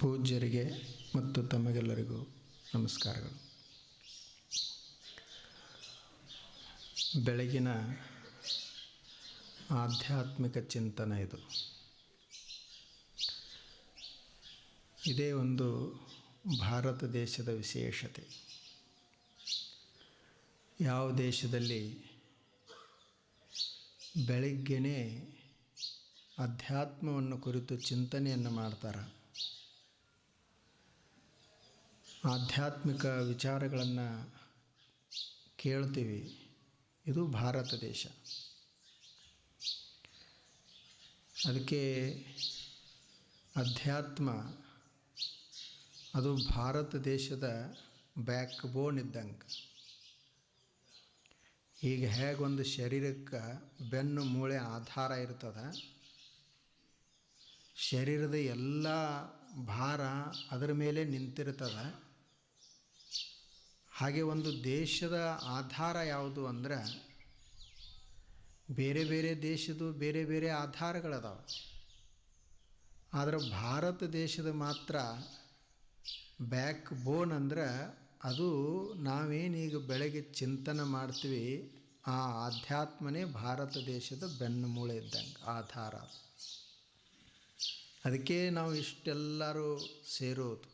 ಪೂಜ್ಯರಿಗೆ ಮತ್ತು ತಮಗೆಲ್ಲರಿಗೂ ನಮಸ್ಕಾರಗಳು. ಬೆಳಗಿನ ಆಧ್ಯಾತ್ಮಿಕ ಚಿಂತನೆ ಇದು. ಇದೇ ಒಂದು ಭಾರತ ದೇಶದ ವಿಶೇಷತೆ. ಯಾವ ದೇಶದಲ್ಲಿ ಬೆಳಗ್ಗೆನೇ ಅಧ್ಯಾತ್ಮವನ್ನು ಕುರಿತು ಚಿಂತನೆಯನ್ನು ಮಾಡ್ತಾರೆ, ಆಧ್ಯಾತ್ಮಿಕ ವಿಚಾರಗಳನ್ನು ಕೇಳ್ತೀವಿ, ಇದು ಭಾರತ ದೇಶ. ಅದಕ್ಕೆ ಅಧ್ಯಾತ್ಮ ಅದು ಭಾರತ ದೇಶದ ಬ್ಯಾಕ್ ಬೋನ್ ಇದ್ದಂಗೆ. ಈಗ ಹೇಗೊಂದು ಶರೀರಕ್ಕೆ ಬೆನ್ನು ಮೂಳೆ ಆಧಾರ ಇರ್ತದೆ, ಶರೀರದ ಎಲ್ಲ ಭಾರ ಅದರ ಮೇಲೆ ನಿಂತಿರ್ತದೆ. ಹಾಗೆ ಒಂದು ದೇಶದ ಆಧಾರ ಯಾವುದು ಅಂದರೆ, ಬೇರೆ ಬೇರೆ ದೇಶದ್ದು ಬೇರೆ ಬೇರೆ ಆಧಾರಗಳದಾವೆ. ಆದರೆ ಭಾರತ ದೇಶದ ಮಾತ್ರ ಬ್ಯಾಕ್ ಬೋನ್ ಅಂದರೆ ಅದು ನಾವೇನೀಗ ಬೆಳಗ್ಗೆ ಚಿಂತನೆ ಮಾಡ್ತೀವಿ, ಆ ಆಧ್ಯಾತ್ಮನೇ ಭಾರತ ದೇಶದ ಬೆನ್ನು ಮೂಳೆ ಇದ್ದಂಗೆ ಆಧಾರ. ಅದಕ್ಕೆ ನಾವು ಇಷ್ಟೆಲ್ಲರೂ ಸೇರೋದು.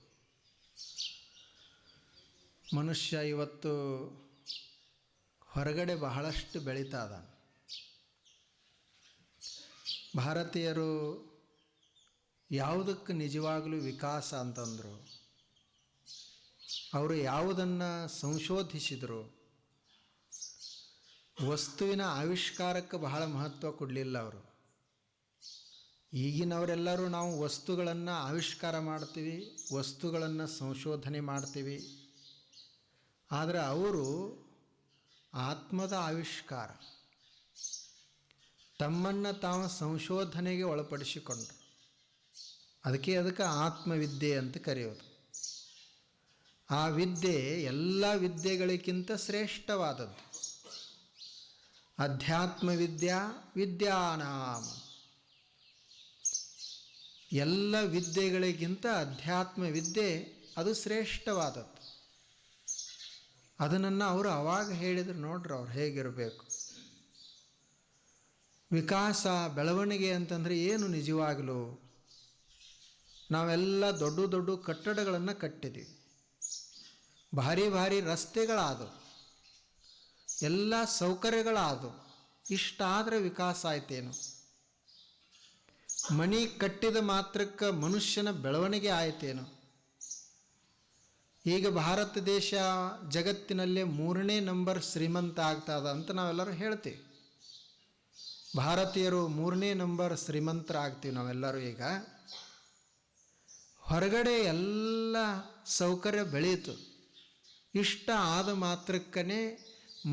ಮನುಷ್ಯ ಇವತ್ತು ಹೊರಗಡೆ ಬಹಳಷ್ಟು ಬೆಳೀತಾ ಇದ್ದಾನೆ. ಭಾರತೀಯರು ಯಾವುದಕ್ಕೆ ನಿಜವಾಗಲೂ ವಿಕಾಸ ಅಂತಂದರು, ಅವರು ಯಾವುದನ್ನು ಸಂಶೋಧಿಸಿದರು, ವಸ್ತುವಿನ ಆವಿಷ್ಕಾರಕ್ಕೆ ಬಹಳ ಮಹತ್ವ ಕೊಡಲಿಲ್ಲ ಅವರು. ಈಗಿನವರೆಲ್ಲರೂ ನಾವು ವಸ್ತುಗಳನ್ನು ಆವಿಷ್ಕಾರ ಮಾಡ್ತೀವಿ, ವಸ್ತುಗಳನ್ನು ಸಂಶೋಧನೆ ಮಾಡ್ತೀವಿ. ಆದರೆ ಅವರು ಆತ್ಮದ ಆವಿಷ್ಕಾರ, ತಮ್ಮನ್ನು ತಾವು ಸಂಶೋಧನೆಗೆ ಒಳಪಡಿಸಿಕೊಂಡ್ರು. ಅದಕ್ಕೆ ಆತ್ಮವಿದ್ಯೆ ಅಂತ ಕರೆಯೋದು. ಆ ವಿದ್ಯೆ ಎಲ್ಲ ವಿದ್ಯೆಗಳಿಗಿಂತ ಶ್ರೇಷ್ಠವಾದದ್ದು. ಅಧ್ಯಾತ್ಮ ವಿದ್ಯಾ ವಿದ್ಯಾನಾಮ. ಎಲ್ಲ ವಿದ್ಯೆಗಳಿಗಿಂತ ಅಧ್ಯಾತ್ಮ ವಿದ್ಯೆ ಅದು ಶ್ರೇಷ್ಠವಾದದ್ದು. ಅದನ್ನು ಅವರು ಆವಾಗ ಹೇಳಿದರು. ನೋಡ್ರಿ ಅವ್ರು ಹೇಗಿರಬೇಕು. ವಿಕಾಸ ಬೆಳವಣಿಗೆ ಅಂತಂದರೆ ಏನು ನಿಜವಾಗಲೂ? ನಾವೆಲ್ಲ ದೊಡ್ಡ ದೊಡ್ಡ ಕಟ್ಟಡಗಳನ್ನು ಕಟ್ಟಿದ್ದೀವಿ, ಭಾರಿ ಭಾರಿ ರಸ್ತೆಗಳಾದವು, ಎಲ್ಲ ಸೌಕರ್ಯಗಳಾದವು. ಇಷ್ಟಾದರೆ ವಿಕಾಸ ಆಯ್ತೇನು? ಮನೆ ಕಟ್ಟಿದ ಮಾತ್ರಕ್ಕೆ ಮನುಷ್ಯನ ಬೆಳವಣಿಗೆ ಆಯ್ತೇನು? ಈಗ ಭಾರತ ದೇಶ ಜಗತ್ತಿನಲ್ಲೇ 3ನೇ ನಂಬರ್ ಶ್ರೀಮಂತ ಆಗ್ತದ ಅಂತ ನಾವೆಲ್ಲರೂ ಹೇಳ್ತೀವಿ. ಭಾರತೀಯರು 3ನೇ ನಂಬರ್ ಶ್ರೀಮಂತರಾಗ್ತೀವಿ ನಾವೆಲ್ಲರೂ. ಈಗ ಹೊರಗಡೆ ಎಲ್ಲ ಸೌಕರ್ಯ ಬೆಳೀತು. ಇಷ್ಟ ಆದ ಮಾತ್ರಕ್ಕೇ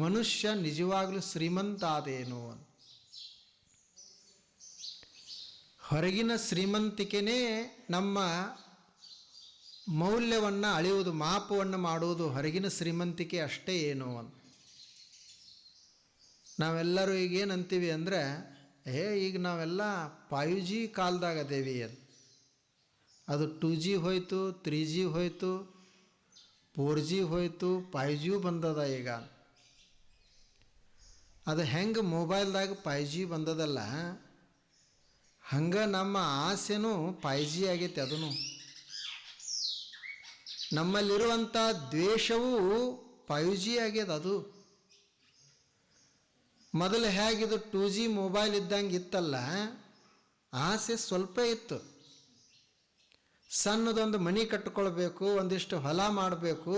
ಮನುಷ್ಯ ನಿಜವಾಗಲೂ ಶ್ರೀಮಂತ ಆದೇನು ಅಂತ. ಹೊರಗಿನ ಶ್ರೀಮಂತಿಕೆನೇ ನಮ್ಮ ಮೌಲ್ಯವನ್ನು ಅಳೆಯುವುದು, ಮಾಪವನ್ನು ಮಾಡುವುದು ಹೊರಗಿನ ಶ್ರೀಮಂತಿಕೆ ಅಷ್ಟೇ ಏನು ಅಂತ. ನಾವೆಲ್ಲರೂ ಈಗ ಏನಂತೀವಿ ಅಂದರೆ, ಈಗ ನಾವೆಲ್ಲ 5G ಕಾಲದಾಗ ಅದೇವಿ ಅಂತ. ಅದು 2G ಹೋಯಿತು, 3G ಹೋಯಿತು, 4G ಹೋಯಿತು, 5G ಬಂದದ ಈಗ. ಅದು ಹೆಂಗೆ ಮೊಬೈಲ್ದಾಗ 5G ಬಂದದಲ್ಲ, ಹಂಗೆ ನಮ್ಮ ಆಸೆನೂ 5G ಆಗೈತೆ. ಅದನ್ನು ನಮ್ಮಲ್ಲಿರುವಂಥ ದ್ವೇಷವೂ 5G ಆಗ್ಯದ. ಅದು ಮೊದಲು ಹೇಗಿದು 2G ಮೊಬೈಲ್ ಇದ್ದಂಗೆ ಇತ್ತಲ್ಲ, ಆಸೆ ಸ್ವಲ್ಪ ಇತ್ತು. ಸಣ್ಣದೊಂದು ಮನೆ ಕಟ್ಟಿಕೊಳ್ಬೇಕು, ಒಂದಿಷ್ಟು ಹೊಲ ಮಾಡಬೇಕು,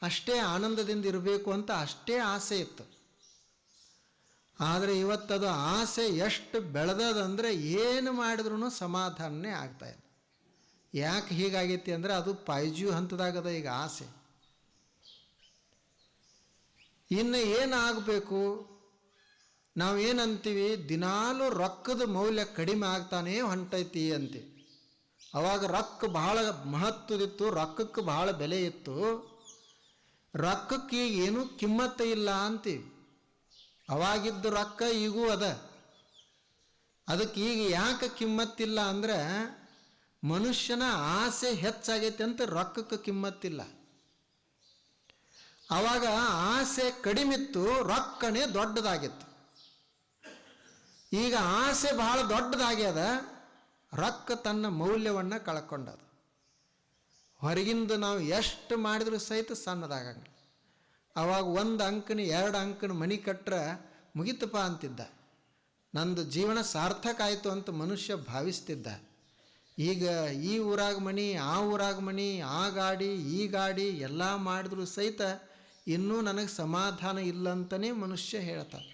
ಅಷ್ಟೇ ಆನಂದದಿಂದ ಇರಬೇಕು ಅಂತ ಅಷ್ಟೇ ಆಸೆ ಇತ್ತು. ಆದರೆ ಇವತ್ತದು ಆಸೆ ಎಷ್ಟು ಬೆಳೆದದಂದರೆ ಏನು ಮಾಡಿದ್ರೂ ಸಮಾಧಾನನೇ ಆಗ್ತಾಯಿಲ್ಲ. ಯಾಕೆ ಹೀಗಾಗೈತಿ ಅಂದರೆ ಅದು 5G ಹಂತದಾಗದ ಈಗ ಆಸೆ. ಇನ್ನು ಏನಾಗಬೇಕು? ನಾವೇನಂತೀವಿ, ದಿನಾಲೂ ರೊಕ್ಕದ ಮೌಲ್ಯ ಕಡಿಮೆ ಆಗ್ತಾನೇ ಹೊಂಟೈತಿ ಅಂತೀವಿ. ಅವಾಗ ರೊಕ್ಕ ಬಹಳ ಮಹತ್ವದಿತ್ತು, ರೊಕ್ಕಕ್ಕೆ ಬಹಳ ಬೆಲೆ ಇತ್ತು. ರೊಕ್ಕಕ್ಕೆ ಈಗ ಏನೂ ಕಿಮ್ಮತ್ತ ಇಲ್ಲ ಅಂತೀವಿ. ಅವಾಗಿದ್ದ ರೊಕ್ಕ ಈಗೂ ಅದ. ಅದಕ್ಕೆ ಈಗ ಯಾಕೆ ಕಿಮ್ಮತ್ತಿಲ್ಲ ಅಂದರೆ ಮನುಷ್ಯನ ಆಸೆ ಹೆಚ್ಚಾಗೈತೆ ಅಂತ ರೊಕ್ಕಕ್ಕೆ ಕಿಮ್ಮತ್ತಿಲ್ಲ. ಆವಾಗ ಆಸೆ ಕಡಿಮಿತ್ತು, ರೊಕ್ಕನೇ ದೊಡ್ಡದಾಗಿತ್ತು. ಈಗ ಆಸೆ ಬಹಳ ದೊಡ್ಡದಾಗ್ಯದ, ರೊಕ್ಕ ತನ್ನ ಮೌಲ್ಯವನ್ನು ಕಳ್ಕೊಂಡದ. ಹೊರಗಿಂದ ನಾವು ಎಷ್ಟು ಮಾಡಿದ್ರೂ ಸಹಿತ ಸಣ್ಣದಾಗಂಗಿಲ್ಲ. ಅವಾಗ 1 ಅಂಕನ 2 ಅಂಕನ ಮನೆ ಕಟ್ರೆ ಮುಗಿತಪ್ಪ ಅಂತಿದ್ದ, ನಂದು ಜೀವನ ಸಾರ್ಥಕ ಆಯಿತು ಅಂತ ಮನುಷ್ಯ ಭಾವಿಸ್ತಿದ್ದ. ಈಗ ಈ ಊರಾಗ ಮನೆ, ಆ ಊರಾಗ ಮನೆ, ಆ ಗಾಡಿ, ಈ ಗಾಡಿ ಎಲ್ಲ ಮಾಡಿದ್ರೂ ಸಹಿತ ಇನ್ನೂ ನನಗೆ ಸಮಾಧಾನ ಇಲ್ಲಂತಲೇ ಮನುಷ್ಯ ಹೇಳ್ತಾನೆ.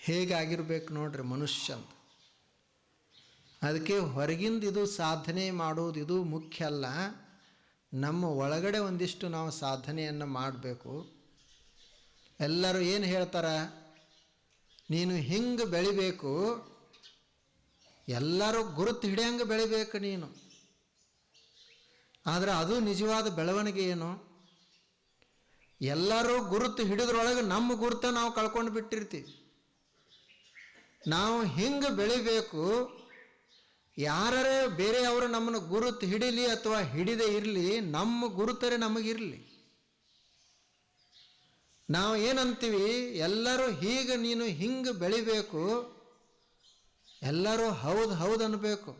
ಹೇಗಾಗಿರ್ಬೇಕು ನೋಡ್ರಿ ಮನುಷ್ಯ ಅಂತ. ಅದಕ್ಕೆ ಹೊರಗಿಂದ ಇದು ಸಾಧನೆ ಮಾಡೋದು ಇದು ಮುಖ್ಯ ಅಲ್ಲ, ನಮ್ಮ ಒಳಗಡೆ ಒಂದಿಷ್ಟು ನಾವು ಸಾಧನೆಯನ್ನು ಮಾಡಬೇಕು. ಎಲ್ಲರೂ ಏನು ಹೇಳ್ತಾರೆ, ನೀನು ಹಿಂಗೆ ಬೆಳಿಬೇಕು, ಎಲ್ಲರೂ ಗುರುತು ಹಿಡಿಯಂಗೆ ಬೆಳಿಬೇಕು ನೀನು. ಆದರೆ ಅದು ನಿಜವಾದ ಬೆಳವಣಿಗೆ ಏನು? ಎಲ್ಲರೂ ಗುರುತು ಹಿಡಿದ್ರೊಳಗೆ ನಮ್ಮ ಗುರುತ ನಾವು ಕಳ್ಕೊಂಡು ಬಿಟ್ಟಿರ್ತೀವಿ. ನಾವು ಹಿಂಗೆ ಬೆಳಿಬೇಕು, ಯಾರೇ ಬೇರೆಯವರು ನಮ್ಮನ್ನು ಗುರುತು ಹಿಡೀಲಿ ಅಥವಾ ಹಿಡಿದೇ ಇರಲಿ, ನಮ್ಮ ಗುರುತರೇ ನಮಗಿರಲಿ. ನಾವು ಏನಂತೀವಿ, ಎಲ್ಲರೂ ಹೀಗೆ ನೀನು ಹಿಂಗೆ ಬೆಳಿಬೇಕು, ಎಲ್ಲರೂ ಹೌದು ಹೌದು ಅನ್ನಬೇಕು,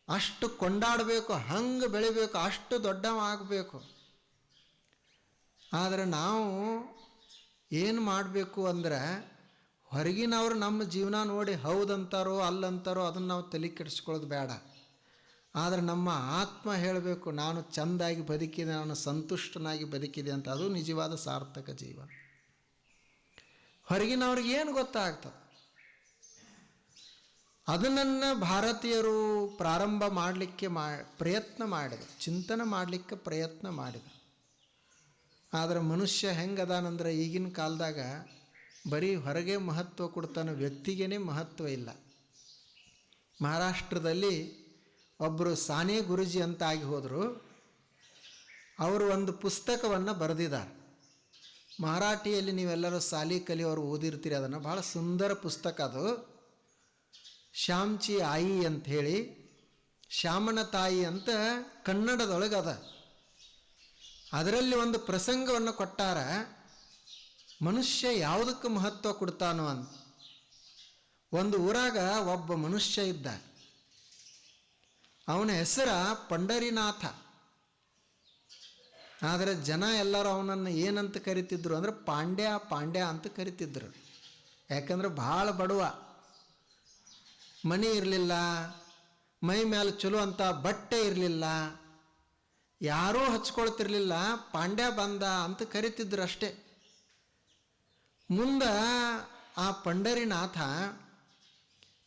ಅಷ್ಟು ಕೊಂಡಾಡಬೇಕು, ಹಂಗೆ ಬೆಳಿಬೇಕು, ಅಷ್ಟು ದೊಡ್ಡವ ಆಗಬೇಕು. ಆದರೆ ನಾವು ಏನು ಮಾಡಬೇಕು ಅಂದ್ರೆ, ಹೊರಗಿನವರು ನಮ್ಮ ಜೀವನ ನೋಡಿ ಹೌದಂತಾರೋ ಅಲ್ಲಂತಾರೋ ಅದನ್ನು ನಾವು ತಲೆ ಕೆಡಿಸ್ಕೊಳ್ಳೋದು ಬೇಡ. ಆದರೆ ನಮ್ಮ ಆತ್ಮ ಹೇಳಬೇಕು, ನಾನು ಚೆಂದಾಗಿ ಬದುಕಿದೆ, ನಾನು ಸಂತುಷ್ಟನಾಗಿ ಬದುಕಿದೆ ಅಂತ. ಅದು ನಿಜವಾದ ಸಾರ್ಥಕ ಜೀವನ. ಹೊರಗಿನವ್ರಿಗೆ ಏನು ಗೊತ್ತಾಗ್ತದೆ? ಅದನ್ನು ಭಾರತೀಯರು ಪ್ರಾರಂಭ ಮಾಡಲಿಕ್ಕೆ ಪ್ರಯತ್ನ ಮಾಡಿದರು, ಚಿಂತನೆ ಮಾಡಲಿಕ್ಕೆ ಪ್ರಯತ್ನ ಮಾಡಿದರು. ಆದರೆ ಮನುಷ್ಯ ಹೆಂಗದಾನಂದ್ರೆ ಈಗಿನ ಕಾಲದಾಗ ಬರೀ ಹೊರಗೆ ಮಹತ್ವ ಕೊಡ್ತಾನೆ, ವ್ಯಕ್ತಿಗೇ ಮಹತ್ವ ಇಲ್ಲ. ಮಹಾರಾಷ್ಟ್ರದಲ್ಲಿ ಒಬ್ಬರು ಸಾನೆ ಗುರುಜಿ ಅಂತ ಆಗಿ ಹೋದರು. ಅವರು ಒಂದು ಪುಸ್ತಕವನ್ನು ಬರೆದಿದ್ದಾರೆ. ಮರಾಠಿಯಲ್ಲಿ ನೀವೆಲ್ಲರೂ ಸಾಲಿ ಕಲಿಯೋರು ಓದಿರ್ತೀರಿ ಅದನ್ನು. ಭಾಳ ಸುಂದರ ಪುಸ್ತಕ ಅದು. ಶ್ಯಾಮ್ಚಿ ಆಯಿ ಅಂಥೇಳಿ, ಶ್ಯಾಮನ ತಾಯಿ ಅಂತ ಕನ್ನಡದೊಳಗದ. ಅದರಲ್ಲಿ ಒಂದು ಪ್ರಸಂಗವನ್ನು ಕೊಟ್ಟಾರ, ಮನುಷ್ಯ ಯಾವುದಕ್ಕೆ ಮಹತ್ವ ಕೊಡ್ತಾನೋ ಅಂತ. ಒಂದು ಊರಾಗ ಒಬ್ಬ ಮನುಷ್ಯ ಇದ್ದ. ಅವನ ಹೆಸರ ಪಂಡರಿನಾಥ. ಆದರೆ ಜನ ಎಲ್ಲರೂ ಅವನನ್ನು ಏನಂತ ಕರಿತಿದ್ರು ಅಂದರೆ ಪಾಂಡ್ಯ ಪಾಂಡ್ಯ ಅಂತ ಕರಿತಿದ್ರು. ಯಾಕಂದ್ರೆ ಭಾಳ ಬಡವ, ಮನೆ ಇರಲಿಲ್ಲ, ಮೈ ಮೇಲೆ ಚಲೋ ಅಂತ ಬಟ್ಟೆ ಇರಲಿಲ್ಲ, ಯಾರೂ ಹಚ್ಕೊಳ್ತಿರ್ಲಿಲ್ಲ. ಪಾಂಡ್ಯ ಬಂದ ಅಂತ ಕರಿತಿದ್ರು ಅಷ್ಟೇ. ಮುಂದೆ ಆ ಪಂಡರಿನಾಥ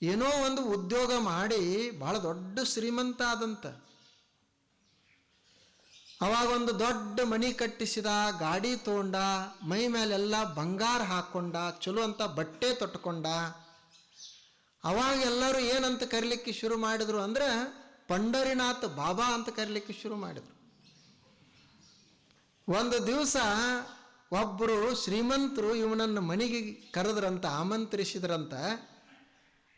ಏನೋ ಒಂದು ಉದ್ಯೋಗ ಮಾಡಿ ಭಾಳ ದೊಡ್ಡ ಶ್ರೀಮಂತ ಆದಂತ. ಅವಾಗ ಒಂದು ದೊಡ್ಡ ಮನೆ ಕಟ್ಟಿಸಿದ, ಗಾಡಿ ತೊಗೊಂಡ, ಮೈ ಮೇಲೆಲ್ಲ ಬಂಗಾರ ಹಾಕ್ಕೊಂಡ, ಚಲೋ ಅಂತ ಬಟ್ಟೆ ತೊಟ್ಕೊಂಡ. ಅವಾಗ ಎಲ್ಲರೂ ಏನಂತ ಕರೀಲಿಕ್ಕೆ ಶುರು ಮಾಡಿದ್ರು ಅಂದರೆ ಪಂಡರಿನಾಥ್ ಬಾಬಾ ಅಂತ ಕರೀಲಿಕ್ಕೆ ಶುರು ಮಾಡಿದರು. ಒಂದು ದಿವಸ ಒಬ್ಬರು ಶ್ರೀಮಂತರು ಇವನನ್ನು ಮನೆಗೆ ಕರೆದ್ರಂತ, ಆಮಂತ್ರಿಸಿದ್ರಂತ.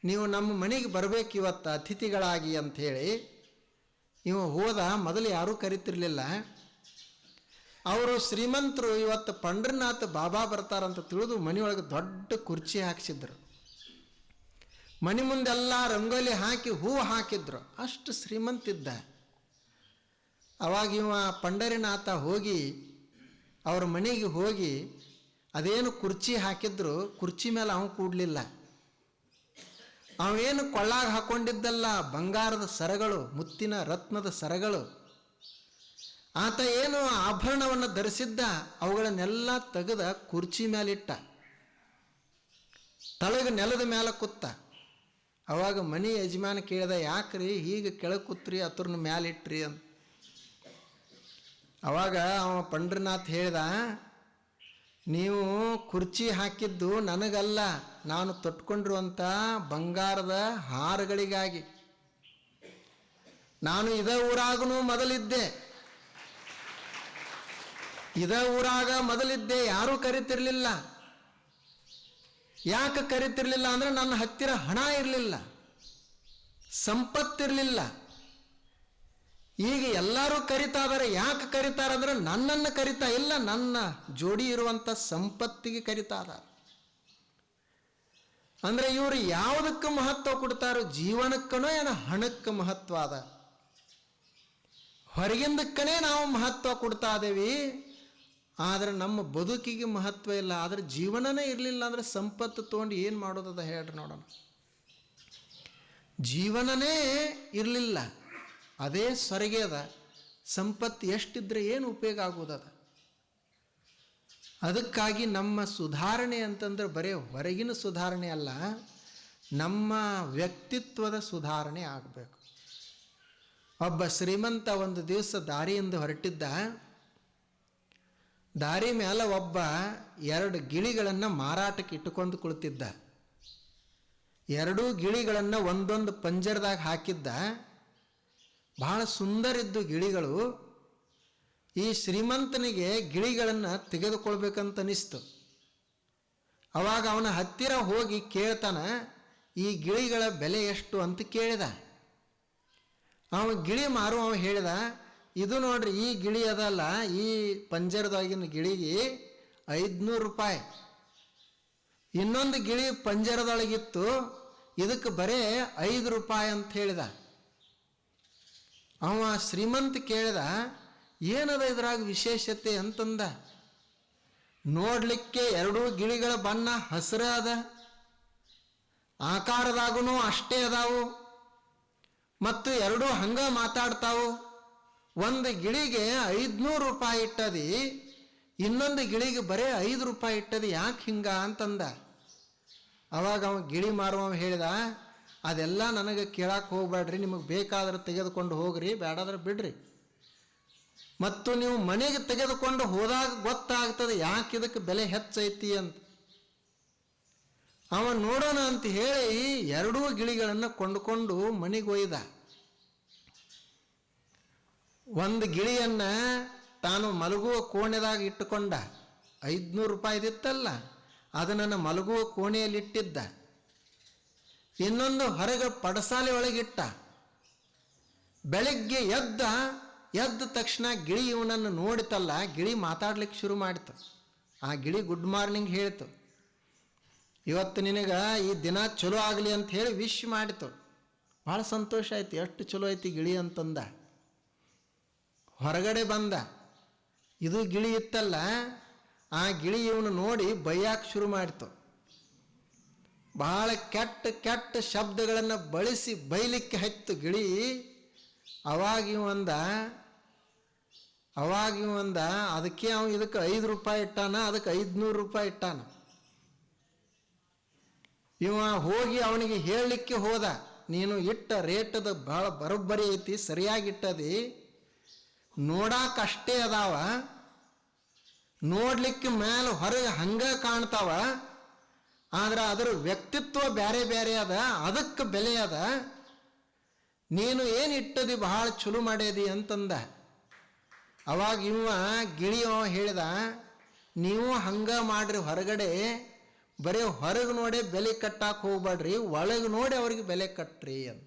ನೀವು ನಮ್ಮ ಮನೆಗೆ ಬರಬೇಕು ಇವತ್ತು ಅತಿಥಿಗಳಾಗಿ ಅಂಥೇಳಿ. ಇವ ಹೋದ. ಮೊದಲು ಯಾರೂ ಕರಿತಿರ್ಲಿಲ್ಲ. ಅವರು ಶ್ರೀಮಂತರು ಇವತ್ತು ಪಂಡರಿನಾಥ್ ಬಾಬಾ ಬರ್ತಾರಂತ ತಿಳಿದು ಮನೆಯೊಳಗೆ ದೊಡ್ಡ ಕುರ್ಚಿ ಹಾಕಿಸಿದ್ರು. ಮನೆ ಮುಂದೆಲ್ಲ ರಂಗೋಲಿ ಹಾಕಿ ಹೂವು ಹಾಕಿದ್ರು. ಅಷ್ಟು ಶ್ರೀಮಂತಿದ್ದ. ಅವಾಗ ಇವ ಪಂಡರಿನಾಥ ಹೋಗಿ ಅವ್ರ ಮನೆಗೆ ಹೋಗಿ ಅದೇನು ಕುರ್ಚಿ ಹಾಕಿದ್ರು, ಕುರ್ಚಿ ಮೇಲೆ ಅವನು ಕೂಡಲಿಲ್ಲ. ಅವೇನು ಕೊಳ್ಳಾಗ ಹಾಕ್ಕೊಂಡಿದ್ದಲ್ಲ ಬಂಗಾರದ ಸರಗಳು, ಮುತ್ತಿನ ರತ್ನದ ಸರಗಳು, ಆತ ಏನು ಆಭರಣವನ್ನು ಧರಿಸಿದ್ದ ಅವುಗಳನ್ನೆಲ್ಲ ತೆಗೆದ ಕುರ್ಚಿ ಮೇಲಿಟ್ಟ, ತಳಗ ನೆಲದ ಮೇಲೆ ಕೂತ. ಅವಾಗ ಮನೆ ಯಜಮಾನ ಕೇಳಿದ, ಯಾಕ್ರಿ ಹೀಗೆ ಕೆಳಗೆ ಕೂತ್ರಿ, ಅತ್ರನ ಮ್ಯಾಲಿಟ್ರಿ ಅಂತ. ಅವಾಗ ಅವ ಪಂಡರಿನಾಥ್ ಹೇಳ್ದ, ನೀವು ಕುರ್ಚಿ ಹಾಕಿದ್ದು ನನಗಲ್ಲ, ನಾನು ತೊಟ್ಕೊಂಡಿರುವಂಥ ಬಂಗಾರದ ಹಾರಗಳಿಗಾಗಿ. ನಾನು ಇದೇ ಊರಾಗೂ ಮೊದಲಿದ್ದೆ, ಇದೇ ಊರಾಗ ಮೊದಲಿದ್ದೆ, ಯಾರೂ ಕರಿತಿರ್ಲಿಲ್ಲ. ಯಾಕೆ ಕರಿತಿರ್ಲಿಲ್ಲ ಅಂದರೆ ನನ್ನ ಹತ್ತಿರ ಹಣ ಇರಲಿಲ್ಲ. ಸಂಪತ್ತಿರಲಿಲ್ಲ. ಈಗ ಎಲ್ಲರೂ ಕರಿತಾ ಇದ್ದಾರೆ. ಯಾಕೆ ಕರಿತಾರಂದ್ರೆ ನನ್ನನ್ನು ಕರಿತಾ ಇಲ್ಲ, ನನ್ನ ಜೋಡಿ ಇರುವಂಥ ಸಂಪತ್ತಿಗೆ ಕರಿತಾ ಇದ್ದಾರೆ. ಅಂದರೆ ಇವರು ಯಾವುದಕ್ಕೆ ಮಹತ್ವ ಕೊಡ್ತಾರೋ, ಜೀವನಕ್ಕನೋ ಏನೋ ಹಣಕ್ಕೆ ಮಹತ್ವ ಅದ. ಹೊರಗಿಂದಕ್ಕನೇ ನಾವು ಮಹತ್ವ ಕೊಡ್ತಾ ಇದ್ದೇವೆ, ಆದರೆ ನಮ್ಮ ಬದುಕಿಗೆ ಮಹತ್ವ ಇಲ್ಲ. ಆದರೆ ಜೀವನನೇ ಇರಲಿಲ್ಲ ಅಂದರೆ ಸಂಪತ್ತು ತೊಗೊಂಡು ಏನು ಮಾಡೋದದ ಹೇಳ್ರಿ ನೋಡೋಣ. ಜೀವನನೇ ಇರಲಿಲ್ಲ, ಅದೇ ಸೊರಗೆ ಅದ. ಸಂಪತ್ತು ಎಷ್ಟಿದ್ರೆ ಏನು ಉಪಯೋಗ ಆಗೋದದ. ಅದಕ್ಕಾಗಿ ನಮ್ಮ ಸುಧಾರಣೆ ಅಂತಂದ್ರೆ ಬರೀ ಹೊರಗಿನ ಸುಧಾರಣೆ ಅಲ್ಲ, ನಮ್ಮ ವ್ಯಕ್ತಿತ್ವದ ಸುಧಾರಣೆ ಆಗಬೇಕು. ಒಬ್ಬ ಶ್ರೀಮಂತ ಒಂದು ದಿವಸ ದಾರಿಯಿಂದ ಹೊರಟಿದ್ದ. ದಾರಿ ಮೇಲೆ ಒಬ್ಬ 2 ಗಿಳಿಗಳನ್ನು ಮಾರಾಟಕ್ಕೆ ಇಟ್ಟುಕೊಂಡು ಕುಳಿತಿದ್ದ. 2 ಗಿಳಿಗಳನ್ನು ಒಂದೊಂದು ಪಂಜರದಾಗ ಹಾಕಿದ್ದ. ಬಹಳ ಸುಂದರ ಇದ್ದು ಗಿಳಿಗಳು. ಈ ಶ್ರೀಮಂತನಿಗೆ ಗಿಳಿಗಳನ್ನು ತೆಗೆದುಕೊಳ್ಬೇಕಂತ ಅನಿಸ್ತು. ಅವಾಗ ಅವನ ಹತ್ತಿರ ಹೋಗಿ ಕೇಳ್ತಾನ, ಈ ಗಿಳಿಗಳ ಬೆಲೆ ಎಷ್ಟು ಅಂತ ಕೇಳಿದ. ಗಿಳಿ ಮಾರುವವ ಹೇಳಿದ, ಇದು ನೋಡ್ರಿ, ಈ ಗಿಳಿ ಅದಲ್ಲ, ಈ ಪಂಜರದಾಗಿನ ಗಿಳಿಗೆ 500 ರೂಪಾಯಿ. ಇನ್ನೊಂದು ಗಿಳಿ ಪಂಜರದೊಳಗಿತ್ತು, ಇದಕ್ಕೆ ಬರೇ 5 ರೂಪಾಯಿ ಅಂತ ಹೇಳಿದ. ಅವ ಶ್ರೀಮಂತ ಕೇಳಿದ, ಏನದ ಇದ್ರಾಗ ವಿಶೇಷತೆ ಅಂತಂದ. ನೋಡ್ಲಿಕ್ಕೆ 2 ಗಿಳಿಗಳ ಬಣ್ಣ ಹಸಿರು ಅದ, ಆಕಾರದಾಗೂ ಅಷ್ಟೇ ಅದಾವು, ಮತ್ತು 2 ಹಂಗ ಮಾತಾಡ್ತಾವು. ಒಂದು ಗಿಳಿಗೆ 500 ರೂಪಾಯಿ ಇಟ್ಟದಿ, ಇನ್ನೊಂದು ಗಿಳಿಗೆ ಬರೇ 5 ರೂಪಾಯಿ ಇಟ್ಟದಿ, ಯಾಕೆ ಹಿಂಗ ಅಂತಂದ. ಅವಾಗ ಅವ ಗಿಳಿ ಮಾರುವವ ಹೇಳಿದ, ಅದೆಲ್ಲ ನನಗೆ ಕೇಳಕ್ಕೆ ಹೋಗ್ಬೇಡ್ರಿ, ನಿಮಗೆ ಬೇಕಾದ್ರೆ ತೆಗೆದುಕೊಂಡು ಹೋಗ್ರಿ, ಬೇಡಾದ್ರೆ ಬಿಡ್ರಿ. ಮತ್ತು ನೀವು ಮನೆಗೆ ತೆಗೆದುಕೊಂಡು ಹೋದಾಗ ಗೊತ್ತಾಗ್ತದೆ ಯಾಕೆ ಇದಕ್ಕೆ ಬೆಲೆ ಹೆಚ್ಚೈತಿ ಅಂತ. ಅವ ನೋಡೋಣ ಅಂತ ಹೇಳಿ 2 ಗಿಳಿಗಳನ್ನು ಕೊಂಡುಕೊಂಡು ಮನೆಗೆ ಒಯ್ದ. ಒಂದು ಗಿಳಿಯನ್ನು ತಾನು ಮಲಗುವ ಕೋಣೆದಾಗ ಇಟ್ಟುಕೊಂಡ. 500 ರೂಪಾಯಿದಿತ್ತಲ್ಲ, ಅದನ್ನು ಮಲಗುವ ಕೋಣೆಯಲ್ಲಿ ಇಟ್ಟಿದ್ದ. ಇನ್ನೊಂದು ಹೊರಗೆ ಪಡಸಾಲೆ ಒಳಗಿಟ್ಟ. ಬೆಳಗ್ಗೆ ಎದ್ದ ತಕ್ಷಣ ಗಿಳಿ ಇವನನ್ನು ನೋಡಿತಲ್ಲ, ಗಿಳಿ ಮಾತಾಡ್ಲಿಕ್ಕೆ ಶುರು ಮಾಡಿತು. ಆ ಗಿಳಿ ಗುಡ್ ಮಾರ್ನಿಂಗ್ ಹೇಳ್ತು, ಇವತ್ತು ನಿನಗೆ ಈ ದಿನ ಚಲೋ ಆಗಲಿ ಅಂತ ಹೇಳಿ ವಿಶ್ ಮಾಡಿತು. ಭಾಳ ಸಂತೋಷ ಆಯ್ತು, ಎಷ್ಟು ಚಲೋ ಐತಿ ಗಿಳಿ ಅಂತಂದ. ಹೊರಗಡೆ ಬಂದ, ಇದು ಗಿಳಿ ಇತ್ತಲ್ಲ, ಆ ಗಿಳಿ ಇವನು ನೋಡಿ ಬೈಯಾಕೆ ಶುರು ಮಾಡಿತು. ಬಹಳ ಕೆಟ್ಟ ಕೆಟ್ಟ ಶಬ್ದಗಳನ್ನು ಬಳಸಿ ಬೈಲಿಕ್ಕೆ ಹತ್ತು ಗಿಳಿ. ಅವಾಗ ಇವಂದ ಅದಕ್ಕೆ ಅವನು ಇದಕ್ಕೆ 5 ರೂಪಾಯಿ ಇಟ್ಟಾನ, ಅದಕ್ಕೆ 500 ರೂಪಾಯಿ ಇಟ್ಟಾನ. ಇವ ಹೋಗಿ ಅವನಿಗೆ ಹೇಳಲಿಕ್ಕೆ ಹೋದ, ನೀನು ಇಟ್ಟ ರೇಟದ ಭಾಳ ಬರೋಬ್ಬರಿ ಐತಿ, ಸರಿಯಾಗಿಟ್ಟದಿ, ನೋಡಾಕ ಅಷ್ಟೇ ಅದಾವ, ನೋಡ್ಲಿಕ್ಕೆ ಮೇಲೆ ಹೊರಗೆ ಹಂಗ ಕಾಣ್ತಾವ, ಆದ್ರೆ ಅದರ ವ್ಯಕ್ತಿತ್ವ ಬೇರೆ ಬೇರೆ ಅದ, ಅದಕ್ಕೆ ಬೆಲೆ ಅದ. ನೀನು ಏನು ಇಟ್ಟದಿ ಬಹಳ ಚಲೋ ಮಾಡ್ಯದಿ ಅಂತಂದ. ಅವಾಗ ಗಿಳಿಯವ ಹೇಳಿದ, ನೀವು ಹಂಗ ಮಾಡ್ರಿ, ಹೊರಗಡೆ ಬರೀ ಹೊರಗೆ ನೋಡಿ ಬೆಲೆ ಕಟ್ಟಾಕ ಹೋಗ್ಬೇಡ್ರಿ, ಒಳಗೆ ನೋಡಿ ಅವ್ರಿಗೆ ಬೆಲೆ ಕಟ್ರಿ ಅಂತ.